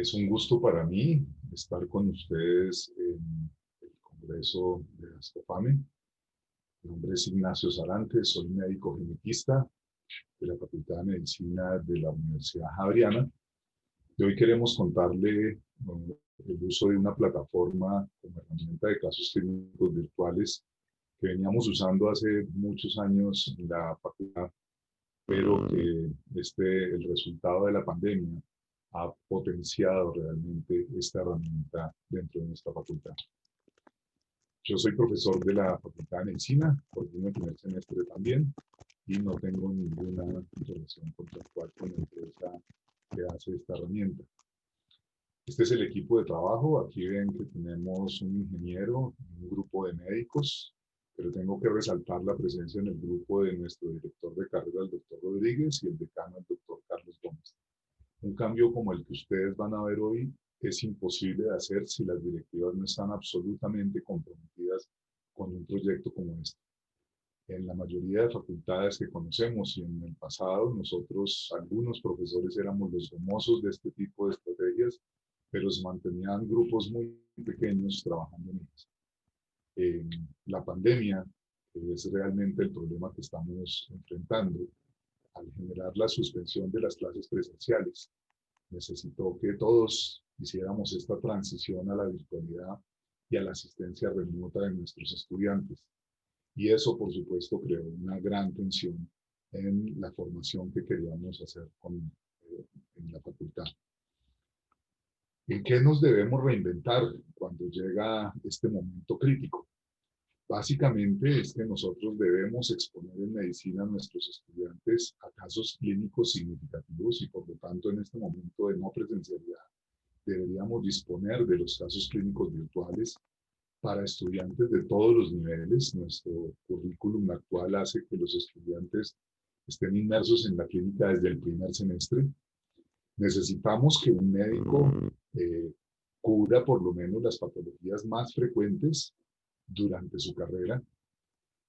Es un gusto para mí estar con ustedes en el Congreso de Ascofame. Mi nombre es Ignacio Sarante, soy médico genetista de la Facultad de Medicina de la Universidad Javeriana. Y hoy queremos contarle el uso de una plataforma como herramienta de casos clínicos virtuales que veníamos usando hace muchos años en la facultad, pero que el resultado de la pandemia ha potenciado realmente esta herramienta dentro de nuestra facultad. Yo soy profesor de la Facultad de Medicina, coordino el primer semestre también, y no tengo ninguna relación contractual con la empresa que hace esta herramienta. Este es el equipo de trabajo. Aquí ven que tenemos un ingeniero, un grupo de médicos, pero tengo que resaltar la presencia en el grupo de nuestro director de carrera, el doctor Rodríguez, y el decano, el doctor Carlos Gómez. Un cambio como el que ustedes van a ver hoy es imposible de hacer si las directivas no están absolutamente comprometidas con un proyecto como este. En la mayoría de facultades que conocemos y en el pasado, nosotros, algunos profesores, éramos los gomosos de este tipo de estrategias, pero se mantenían grupos muy pequeños trabajando en ellas. La pandemia es realmente el problema que estamos enfrentando al generar la suspensión de las clases presenciales. Necesitó que todos hiciéramos esta transición a la virtualidad y a la asistencia remota de nuestros estudiantes. Y eso, por supuesto, creó una gran tensión en la formación que queríamos hacer en la facultad. ¿En qué nos debemos reinventar cuando llega este momento crítico? Básicamente es que nosotros debemos exponer en medicina a nuestros estudiantes a casos clínicos significativos y por lo tanto en este momento de no presencialidad deberíamos disponer de los casos clínicos virtuales para estudiantes de todos los niveles. Nuestro currículum actual hace que los estudiantes estén inmersos en la clínica desde el primer semestre. Necesitamos que un médico cubra por lo menos las patologías más frecuentes durante su carrera.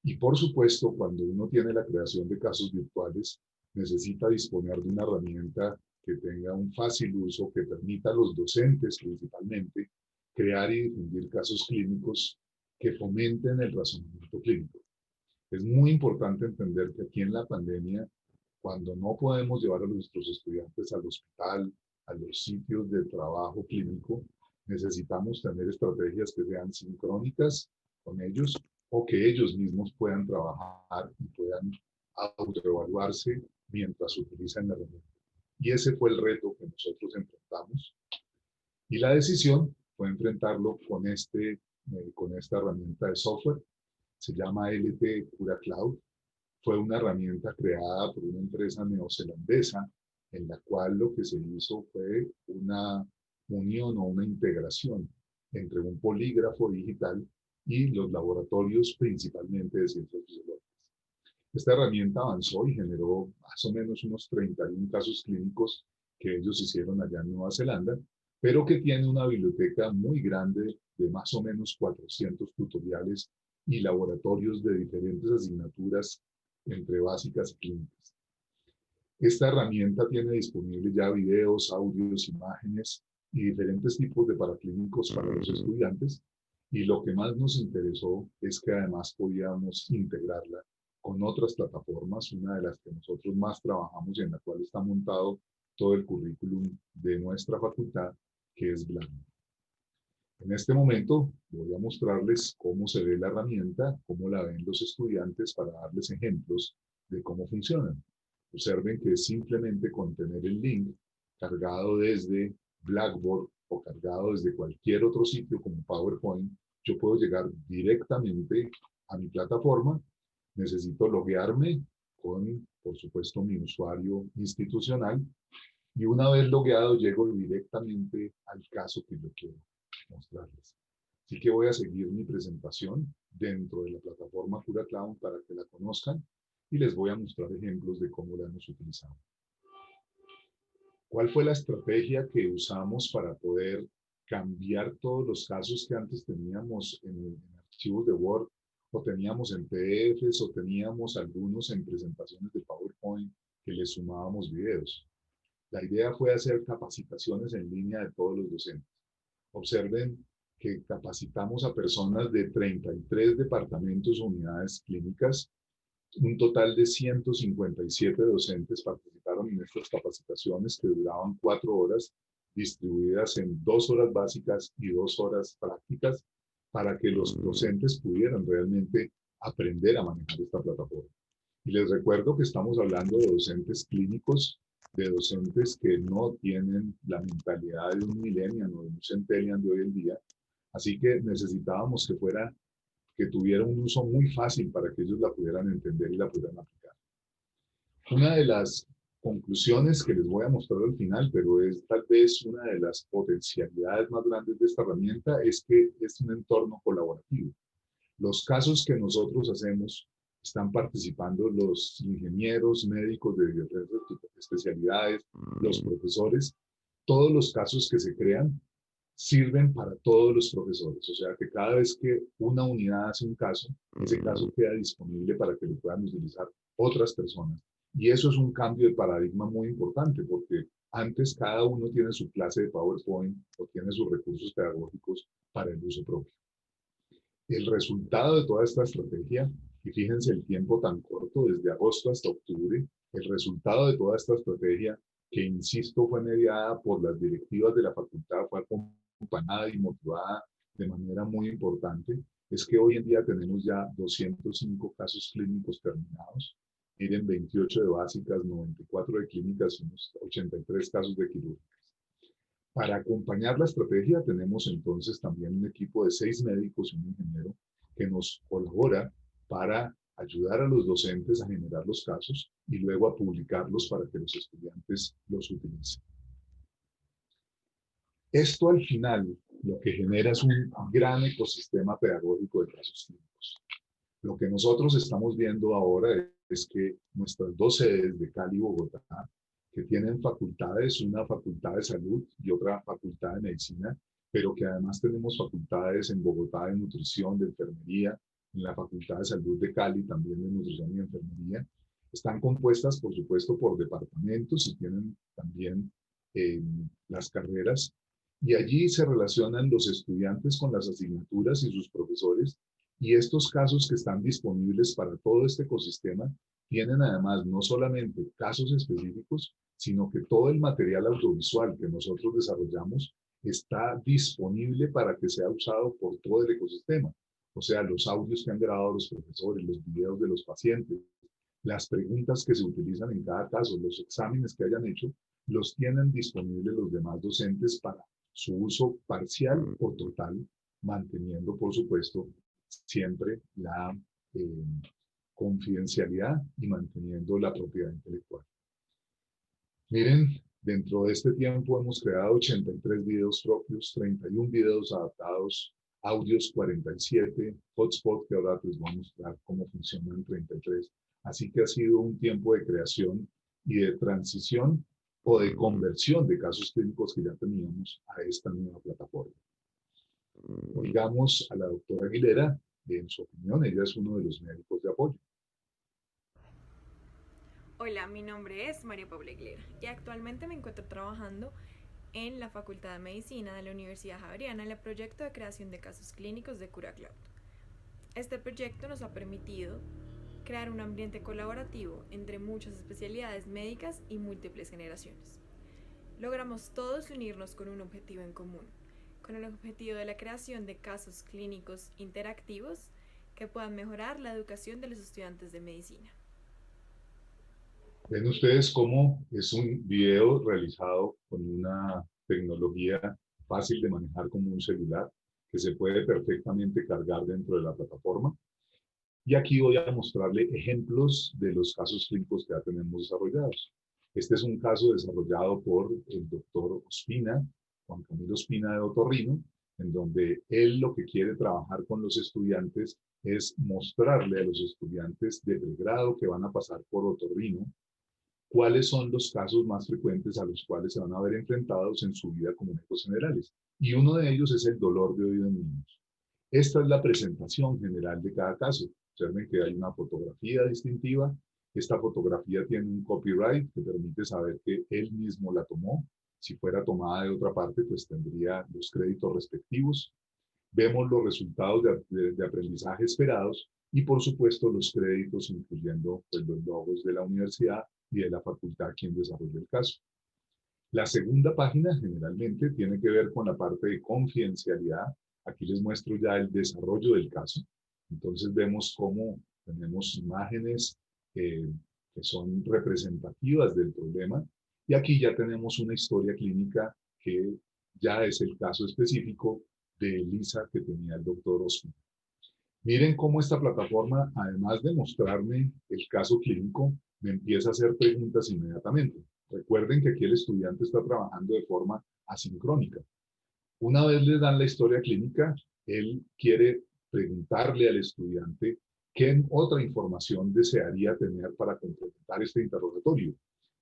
Y por supuesto, cuando uno tiene la creación de casos virtuales, necesita disponer de una herramienta que tenga un fácil uso, que permita a los docentes principalmente crear y difundir casos clínicos que fomenten el razonamiento clínico. Es muy importante entender que aquí en la pandemia, cuando no podemos llevar a nuestros estudiantes al hospital, a los sitios de trabajo clínico, necesitamos tener estrategias que sean sincrónicas con ellos o que ellos mismos puedan trabajar y puedan autoevaluarse mientras utilizan la herramienta. Y ese fue el reto que nosotros enfrentamos. Y la decisión fue enfrentarlo con esta herramienta de software. Se llama LT Cura Cloud. Fue una herramienta creada por una empresa neozelandesa en la cual lo que se hizo fue una unión o una integración entre un polígrafo digital y los laboratorios principalmente de ciencias fisiológicas. Esta herramienta avanzó y generó más o menos unos 31 casos clínicos que ellos hicieron allá en Nueva Zelanda, pero que tiene una biblioteca muy grande de más o menos 400 tutoriales y laboratorios de diferentes asignaturas entre básicas y clínicas. Esta herramienta tiene disponible ya videos, audios, imágenes y diferentes tipos de paraclínicos para los estudiantes. Y lo que más nos interesó es que además podíamos integrarla con otras plataformas, una de las que nosotros más trabajamos y en la cual está montado todo el currículum de nuestra facultad, que es Blackboard. En este momento voy a mostrarles cómo se ve la herramienta, cómo la ven los estudiantes para darles ejemplos de cómo funcionan. Observen que simplemente con tener el link cargado desde Blackboard o cargado desde cualquier otro sitio como PowerPoint, yo puedo llegar directamente a mi plataforma. Necesito loguearme con, por supuesto, mi usuario institucional y una vez logueado llego directamente al caso que yo quiero mostrarles. Así que voy a seguir mi presentación dentro de la plataforma Cura Cloud para que la conozcan y les voy a mostrar ejemplos de cómo la hemos utilizado. ¿Cuál fue la estrategia que usamos para poder cambiar todos los casos que antes teníamos en archivos de Word o teníamos en PDFs o teníamos algunos en presentaciones de PowerPoint que le sumábamos videos? La idea fue hacer capacitaciones en línea de todos los docentes. Observen que capacitamos a personas de 33 departamentos o unidades clínicas. Un total de 157 docentes participaron en estas capacitaciones que duraban 4 horas, distribuidas en 2 horas básicas y 2 horas prácticas, para que los docentes pudieran realmente aprender a manejar esta plataforma. Y les recuerdo que estamos hablando de docentes clínicos, de docentes que no tienen la mentalidad de un millennial o de un centennial de hoy en día. Así que necesitábamos que tuviera un uso muy fácil para que ellos la pudieran entender y la pudieran aplicar. Una de las conclusiones que les voy a mostrar al final, pero es tal vez una de las potencialidades más grandes de esta herramienta, es que es un entorno colaborativo. Los casos que nosotros hacemos están participando los ingenieros, médicos de diversas especialidades, los profesores. Todos los casos que se crean sirven para todos los profesores. O sea que cada vez que una unidad hace un caso, ese caso queda disponible para que lo puedan utilizar otras personas. Y eso es un cambio de paradigma muy importante, porque antes cada uno tiene su clase de PowerPoint o tiene sus recursos pedagógicos para el uso propio. El resultado de toda esta estrategia, y fíjense el tiempo tan corto, desde agosto hasta octubre, el resultado de toda esta estrategia, que insisto fue mediada por las directivas de la facultad, fue acompañada y motivada de manera muy importante, es que hoy en día tenemos ya 205 casos clínicos terminados. Miren, 28 de básicas, 94 de clínicas y unos 83 casos de quirúrgicas. Para acompañar la estrategia tenemos entonces también un equipo de 6 médicos y un ingeniero que nos colabora para ayudar a los docentes a generar los casos y luego a publicarlos para que los estudiantes los utilicen. Esto al final lo que genera es un gran ecosistema pedagógico de casos clínicos. Lo que nosotros estamos viendo ahora es que nuestras 2 sedes de Cali y Bogotá, que tienen facultades, una facultad de salud y otra facultad de medicina, pero que además tenemos facultades en Bogotá de nutrición, de enfermería, en la facultad de salud de Cali también de nutrición y enfermería, están compuestas por supuesto por departamentos y tienen también las carreras, y allí se relacionan los estudiantes con las asignaturas y sus profesores, y estos casos que están disponibles para todo este ecosistema tienen además no solamente casos específicos, sino que todo el material audiovisual que nosotros desarrollamos está disponible para que sea usado por todo el ecosistema. O sea, los audios que han grabado los profesores, los videos de los pacientes, las preguntas que se utilizan en cada caso, los exámenes que hayan hecho, los tienen disponibles los demás docentes para su uso parcial o total, manteniendo, por supuesto, siempre la confidencialidad y manteniendo la propiedad intelectual. Miren, dentro de este tiempo hemos creado 83 videos propios, 31 videos adaptados, audios 47, hotspot que ahora les voy a mostrar cómo funcionan 33. Así que ha sido un tiempo de creación y de transición o de conversión de casos clínicos que ya teníamos a esta nueva plataforma. Oigamos a la doctora Aguilera, en su opinión, ella es uno de los médicos de apoyo. Hola, mi nombre es María Paula Aguilera y actualmente me encuentro trabajando en la Facultad de Medicina de la Universidad Javeriana en el proyecto de creación de casos clínicos de CuraCloud. Este proyecto nos ha permitido crear un ambiente colaborativo entre muchas especialidades médicas y múltiples generaciones. Logramos todos unirnos con un objetivo en común, con el objetivo de la creación de casos clínicos interactivos que puedan mejorar la educación de los estudiantes de medicina. Ven ustedes cómo es un video realizado con una tecnología fácil de manejar como un celular, que se puede perfectamente cargar dentro de la plataforma. Y aquí voy a mostrarle ejemplos de los casos clínicos que ya tenemos desarrollados. Este es un caso desarrollado por el doctor Ospina, Juan Camilo Ospina de Otorrino, en donde él lo que quiere trabajar con los estudiantes es mostrarle a los estudiantes de pregrado que van a pasar por Otorrino cuáles son los casos más frecuentes a los cuales se van a ver enfrentados en su vida como médicos generales. Y uno de ellos es el dolor de oído en niños. Esta es la presentación general de cada caso. Observen que hay una fotografía distintiva, Esta fotografía tiene un copyright que permite saber que él mismo la tomó. Si fuera tomada de otra parte, pues tendría los créditos respectivos. Vemos los resultados de aprendizaje esperados y, por supuesto, los créditos, incluyendo pues, los logos de la universidad y de la facultad quien desarrolló el caso. La segunda página generalmente tiene que ver con la parte de confidencialidad. Aquí les muestro ya el desarrollo del caso. Entonces vemos cómo tenemos imágenes que son representativas del problema y aquí ya tenemos una historia clínica que ya es el caso específico de Elisa que tenía el doctor Ospina. Miren cómo esta plataforma, además de mostrarme el caso clínico, me empieza a hacer preguntas inmediatamente. Recuerden que aquí el estudiante está trabajando de forma asincrónica. Una vez le dan la historia clínica, él quiere preguntarle al estudiante qué otra información desearía tener para complementar este interrogatorio.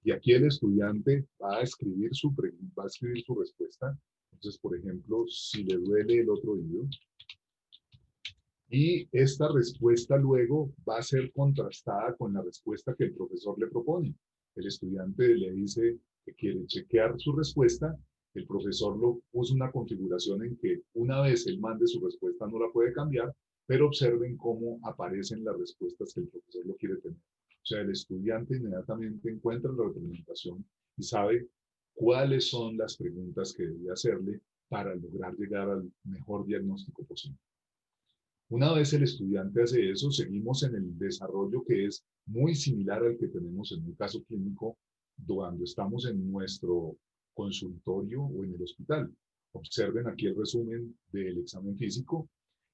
Y aquí el estudiante va a escribir su respuesta. Entonces, por ejemplo, si le duele el otro oído, y esta respuesta luego va a ser contrastada con la respuesta que el profesor le propone. El estudiante le dice que quiere chequear su respuesta, el profesor lo puso una configuración en que una vez él mande su respuesta no la puede cambiar, pero observen cómo aparecen las respuestas que el profesor lo quiere tener. O sea, el estudiante inmediatamente encuentra la representación y sabe cuáles son las preguntas que debe hacerle para lograr llegar al mejor diagnóstico posible. Una vez el estudiante hace eso, seguimos en el desarrollo que es muy similar al que tenemos en un caso clínico cuando estamos en nuestro consultorio o en el hospital. Observen aquí el resumen del examen físico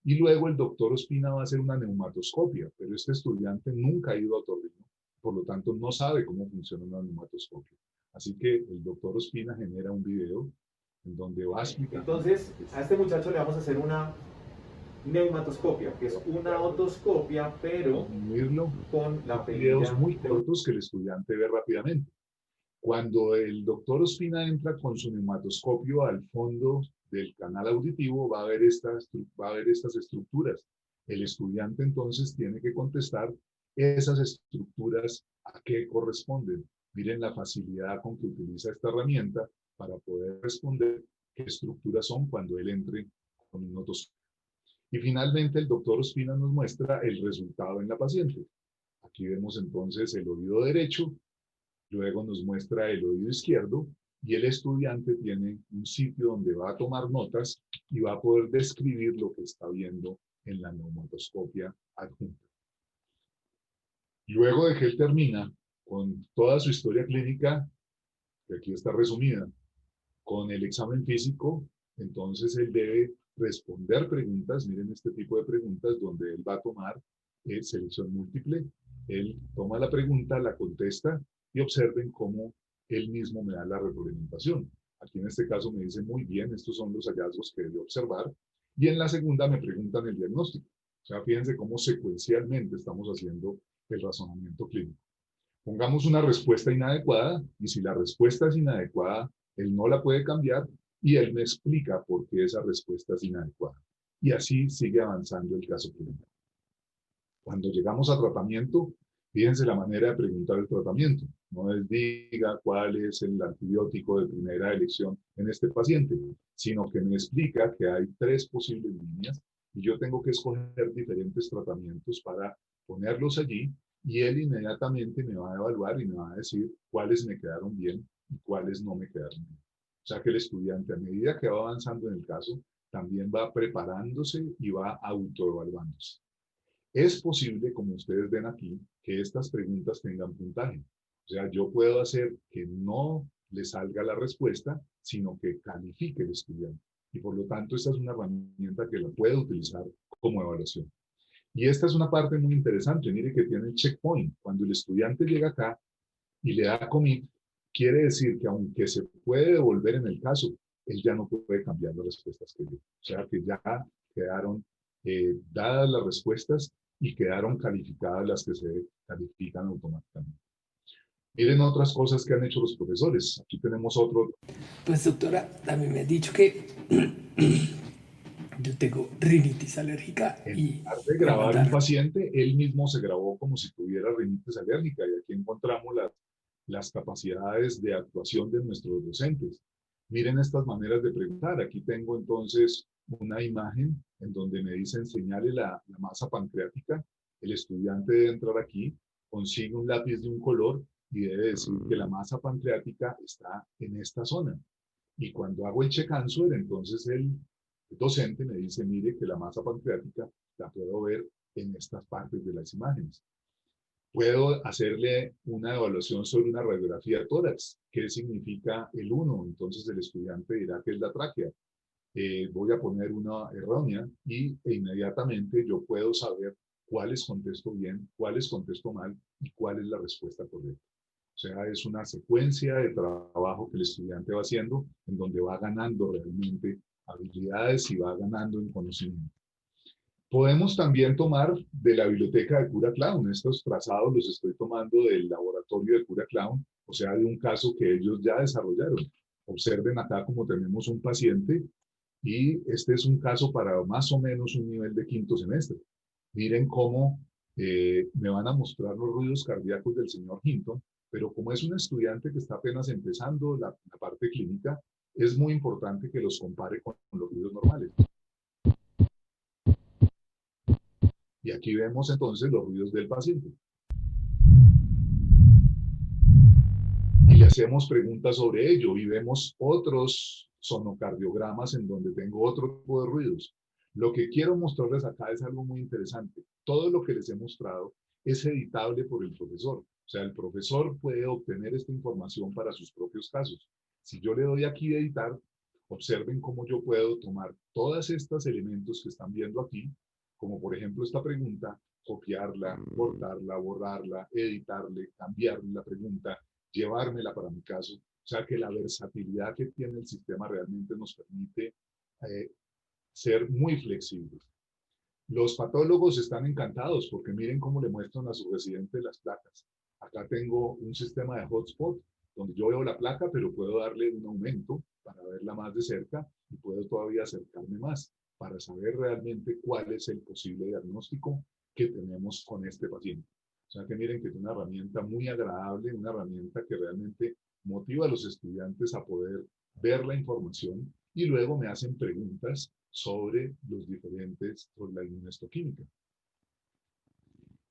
y luego el doctor Ospina va a hacer una neumatoscopia, pero este estudiante nunca ha ido a otorrino, por lo tanto no sabe cómo funciona una neumatoscopia. Así que el doctor Ospina genera un video en donde va a explicar. Entonces, a este muchacho le vamos a hacer una neumatoscopia, que es una otoscopia, pero con la perilla. Videos muy cortos que el estudiante ve rápidamente. Cuando el doctor Ospina entra con su neumatoscopio al fondo del canal auditivo, va a ver estas estructuras. El estudiante entonces tiene que contestar esas estructuras a qué corresponden. Miren la facilidad con que utiliza esta herramienta para poder responder qué estructuras son cuando él entre con un otoscopio. Y finalmente el doctor Ospina nos muestra el resultado en la paciente. Aquí vemos entonces el oído derecho, luego nos muestra el oído izquierdo y el estudiante tiene un sitio donde va a tomar notas y va a poder describir lo que está viendo en la neumatoscopia adjunta. Luego de que él termina con toda su historia clínica, que aquí está resumida, con el examen físico, entonces él debe responder preguntas. Miren este tipo de preguntas donde él va a tomar selección múltiple. Él toma la pregunta, la contesta y observen cómo él mismo me da la retroalimentación. Aquí en este caso me dice muy bien, estos son los hallazgos que debe observar. Y en la segunda me preguntan el diagnóstico. O sea, fíjense cómo secuencialmente estamos haciendo el razonamiento clínico. Pongamos una respuesta inadecuada y si la respuesta es inadecuada, él no la puede cambiar y él me explica por qué esa respuesta es inadecuada. Y así sigue avanzando el caso clínico. Cuando llegamos a tratamiento, fíjense la manera de preguntar el tratamiento. No les diga cuál es el antibiótico de primera elección en este paciente, sino que me explica que hay 3 posibles líneas y yo tengo que escoger diferentes tratamientos para ponerlos allí y él inmediatamente me va a evaluar y me va a decir cuáles me quedaron bien y cuáles no me quedaron bien. O sea que el estudiante, a medida que va avanzando en el caso, también va preparándose y va autoevaluándose. Es posible, como ustedes ven aquí, que estas preguntas tengan puntaje. O sea, yo puedo hacer que no le salga la respuesta, sino que califique el estudiante. Y por lo tanto, esta es una herramienta que la puede utilizar como evaluación. Y esta es una parte muy interesante. Mire que tiene el checkpoint. Cuando el estudiante llega acá y le da commit, quiere decir que aunque se puede devolver en el caso, él ya no puede cambiar las respuestas que dio. O sea que ya quedaron dadas las respuestas y quedaron calificadas las que se califican automáticamente. Miren otras cosas que han hecho los profesores. Aquí tenemos otro. Pues doctora, también me ha dicho que yo tengo rinitis alérgica En lugar de grabar un paciente, él mismo se grabó como si tuviera rinitis alérgica, y aquí encontramos las capacidades de actuación de nuestros docentes. Miren estas maneras de preguntar. Aquí tengo entonces una imagen en donde me dicen señale la masa pancreática. El estudiante debe entrar aquí, consigue un lápiz de un color y debe decir que la masa pancreática está en esta zona. Y cuando hago el check answer, entonces el docente me dice, mire que la masa pancreática la puedo ver en estas partes de las imágenes. Puedo hacerle una evaluación sobre una radiografía de tórax. ¿Qué significa el 1? Entonces el estudiante dirá que es la tráquea. Voy a poner una errónea e inmediatamente yo puedo saber cuáles contesto bien, cuáles contesto mal y cuál es la respuesta correcta. O sea, es una secuencia de trabajo que el estudiante va haciendo en donde va ganando realmente habilidades y va ganando en conocimiento. Podemos también tomar de la biblioteca de Cura Clown. Estos trazados los estoy tomando del laboratorio de Cura Clown, o sea, de un caso que ellos ya desarrollaron. Observen acá como tenemos un paciente y este es un caso para más o menos un nivel de quinto semestre. Miren cómo me van a mostrar los ruidos cardíacos del señor Hinton, pero como es un estudiante que está apenas empezando la parte clínica, es muy importante que los compare con los ruidos normales. Y aquí vemos entonces los ruidos del paciente. Y le hacemos preguntas sobre ello y vemos otros sonocardiogramas en donde tengo otro tipo de ruidos. Lo que quiero mostrarles acá es algo muy interesante. Todo lo que les he mostrado es editable por el profesor. O sea, el profesor puede obtener esta información para sus propios casos. Si yo le doy aquí editar, observen cómo yo puedo tomar todos estos elementos que están viendo aquí, como por ejemplo esta pregunta, copiarla, cortarla, borrarla, editarle, cambiarle la pregunta, llevármela para mi caso. O sea que la versatilidad que tiene el sistema realmente nos permite ser muy flexibles. Los patólogos están encantados porque miren cómo le muestran a su residente las placas. Acá tengo un sistema de hotspot donde yo veo la placa, pero puedo darle un aumento para verla más de cerca y puedo todavía acercarme más para saber realmente cuál es el posible diagnóstico que tenemos con este paciente. O sea que miren que es una herramienta muy agradable, una herramienta que realmente motiva a los estudiantes a poder ver la información y luego me hacen preguntas sobre los diferentes, sobre la inmunohistoquímica.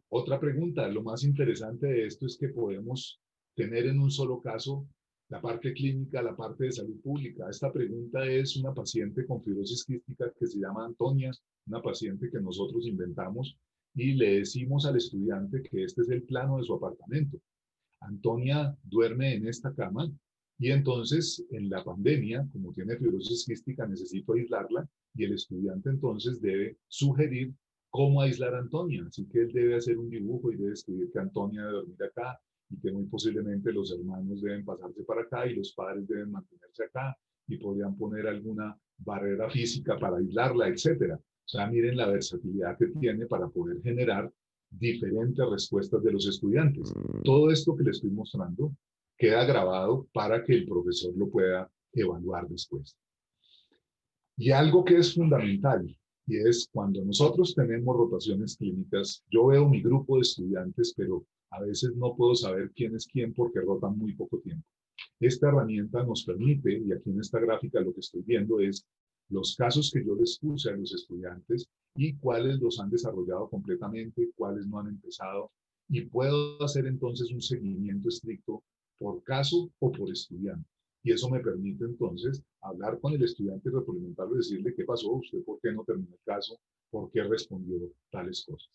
Otra pregunta, lo más interesante de esto es que podemos tener en un solo caso la parte clínica, la parte de salud pública. Esta pregunta es una paciente con fibrosis quística que se llama Antonia, una paciente que nosotros inventamos y le decimos al estudiante que este es el plano de su apartamento. Antonia duerme en esta cama y entonces en la pandemia, como tiene fibrosis quística, necesito aislarla y el estudiante entonces debe sugerir cómo aislar a Antonia. Así que él debe hacer un dibujo y debe escribir que Antonia debe dormir acá y que muy posiblemente los hermanos deben pasarse para acá y los padres deben mantenerse acá y podrían poner alguna barrera física para aislarla, etc. O sea, miren la versatilidad que tiene para poder generar diferentes respuestas de los estudiantes. Todo esto que les estoy mostrando queda grabado para que el profesor lo pueda evaluar después. Y algo que es fundamental, y es cuando nosotros tenemos rotaciones clínicas, yo veo mi grupo de estudiantes, pero a veces no puedo saber quién es quién porque rotan muy poco tiempo. Esta herramienta nos permite, y aquí en esta gráfica lo que estoy viendo es los casos que yo les puse a los estudiantes y cuáles los han desarrollado completamente, cuáles no han empezado, y puedo hacer entonces un seguimiento estricto por caso o por estudiante. Y eso me permite entonces hablar con el estudiante y retroalimentarlo y decirle qué pasó, usted por qué no terminó el caso, por qué respondió tales cosas.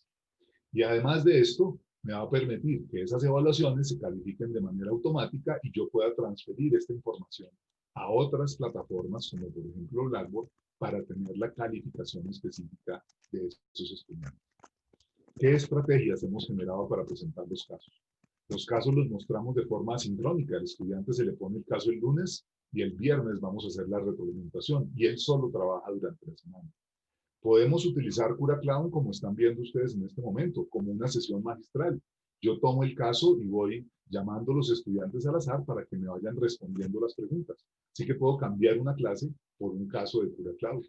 Y además de esto, me va a permitir que esas evaluaciones se califiquen de manera automática y yo pueda transferir esta información a otras plataformas, como por ejemplo Blackboard, para tener la calificación específica de esos estudiantes. ¿Qué estrategias hemos generado para presentar los casos? Los casos los mostramos de forma asincrónica. El estudiante se le pone el caso el lunes y el viernes vamos a hacer la retroalimentación y él solo trabaja durante la semana. Podemos utilizar Cura Clown, como están viendo ustedes en este momento, como una sesión magistral. Yo tomo el caso y voy llamando a los estudiantes al azar para que me vayan respondiendo las preguntas. Así que puedo cambiar una clase por un caso de Cura Clown.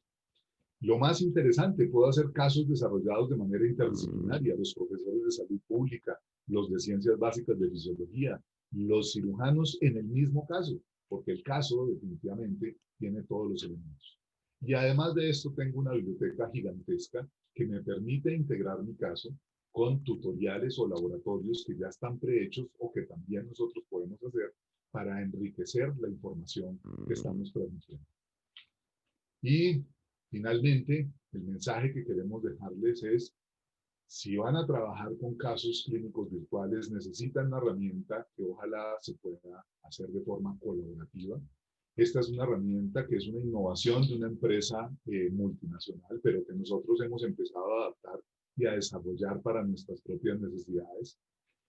Lo más interesante, puedo hacer casos desarrollados de manera interdisciplinaria, los profesores de salud pública, los de ciencias básicas de fisiología, los cirujanos en el mismo caso, porque el caso definitivamente tiene todos los elementos. Y además de esto, tengo una biblioteca gigantesca que me permite integrar mi caso con tutoriales o laboratorios que ya están prehechos o que también nosotros podemos hacer para enriquecer la información que estamos transmitiendo. Y finalmente, el mensaje que queremos dejarles es, si van a trabajar con casos clínicos virtuales, necesitan una herramienta que ojalá se pueda hacer de forma colaborativa. Esta es una herramienta que es una innovación de una empresa multinacional, pero que nosotros hemos empezado a adaptar y a desarrollar para nuestras propias necesidades.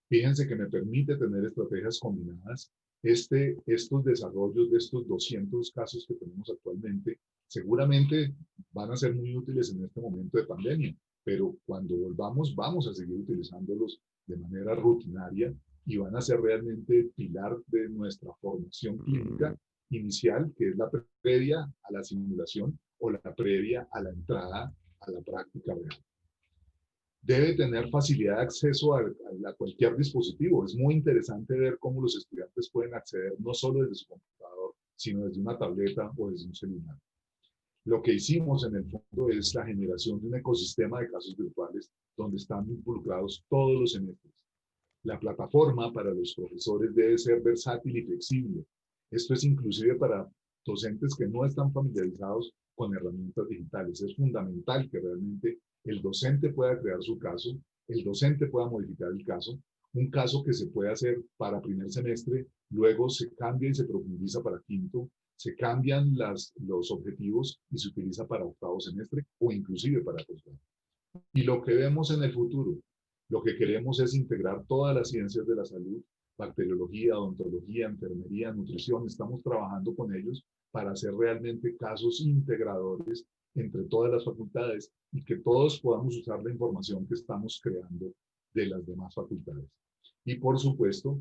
Fíjense que me permite tener estrategias combinadas. Estos desarrollos de estos 200 casos que tenemos actualmente seguramente van a ser muy útiles en este momento de pandemia, pero cuando volvamos vamos a seguir utilizándolos de manera rutinaria y van a ser realmente el pilar de nuestra formación clínica inicial, que es la previa a la simulación o la previa a la entrada a la práctica real. Debe tener facilidad de acceso a cualquier dispositivo. Es muy interesante ver cómo los estudiantes pueden acceder no solo desde su computador, sino desde una tableta o desde un celular. Lo que hicimos en el fondo es la generación de un ecosistema de casos virtuales donde están involucrados todos los semestres. La plataforma para los profesores debe ser versátil y flexible. Esto es inclusive para docentes que no están familiarizados con herramientas digitales. Es fundamental que realmente el docente pueda crear su caso, el docente pueda modificar el caso, un caso que se puede hacer para primer semestre, luego se cambia y se profundiza para quinto, se cambian los objetivos y se utiliza para octavo semestre o inclusive para posgrado. Y lo que vemos en el futuro, lo que queremos es integrar todas las ciencias de la salud, bacteriología, odontología, enfermería, nutrición. Estamos trabajando con ellos para hacer realmente casos integradores entre todas las facultades y que todos podamos usar la información que estamos creando de las demás facultades. Y por supuesto,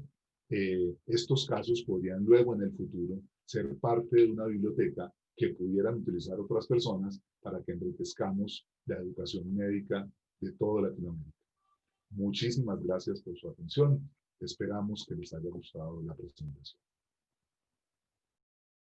estos casos podrían luego en el futuro ser parte de una biblioteca que pudieran utilizar otras personas para que enriquezcamos la educación médica de toda Latinoamérica. Muchísimas gracias por su atención. Esperamos que les haya gustado la presentación.